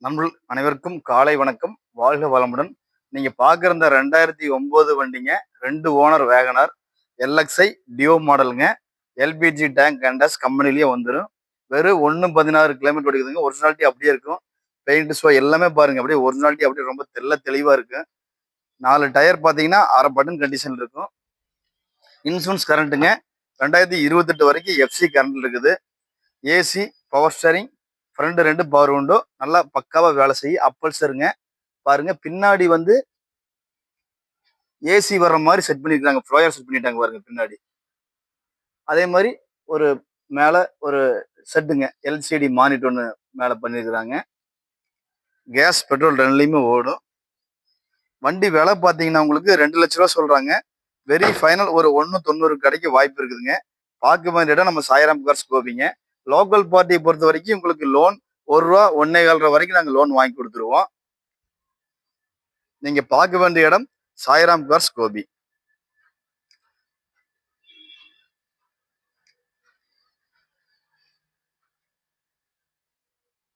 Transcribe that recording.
நண்பர்கள் அனைவருக்கும் காலை வணக்கம். வாழ்க வளமுடன். நீங்க பார்க்குற இந்த 2009 வண்டிங்க. 2 ஓனர் வேகனார். எல்எக்ஸ்ஐ டியோ மாடலுங்க. எல்பிஜி டேங்க் கண்டஸ் கம்பெனிலேயே வந்துடும். வெறும் 1.16 கிலோமீட்டர் ஓடிக்குதுங்க. ஒரிஜினாலிட்டி அப்படியே இருக்கும். பெயிண்ட் ஷோ எல்லாமே பாருங்க, அப்படியே ஒரிஜினாலிட்டி அப்படியே ரொம்ப தெளிவா இருக்கு. 4 டயர் பார்த்தீங்கன்னா அரை பட்டன் கண்டிஷன் இருக்கும். இன்சூரன்ஸ் கரண்ட்டுங்க. 2028 வரைக்கும் எஃப்சி கரண்ட் இருக்குது. AC, power steering, front 2 power window நல்லா பக்காவா வேலை செய்யும். அப்பல்சருங்க. பாருங்க, பின்னாடி வந்து ஏசி வர்ற மாதிரி செட் பண்ணிருக்காங்க. ஃப்ளோயர் செட் பண்ணிட்டாங்க பாருங்க பின்னாடி. அதே மாதிரி ஒரு மேல ஒரு செட்டுங்க, எல்சிடி மானிட்டர் ஒன்று மேல பண்ணிருக்கிறாங்க. கேஸ் பெட்ரோல் ரெண்டுலையுமே ஓடும். வண்டி விலை பார்த்தீங்கன்னா உங்களுக்கு 2 லட்ச ரூபா சொல்றாங்க. வெரி ஃபைனல் ஒரு 1.90 கிடைக்க வாய்ப்பு இருக்குதுங்க. பார்க்க வேண்டிய இடம் நம்ம சாய்ராம் கார்ஸ் கோபிங்க. லோக்கல் பார்ட்டியை பொறுத்த வரைக்கும் உங்களுக்கு லோன் ₹1 1.25 ரூபா வரைக்கும் நாங்கள் லோன் வாங்கி கொடுத்துருவோம். நீங்க பார்க்க வேண்டிய இடம் சாய்ராம் கார்ஸ் கோபி.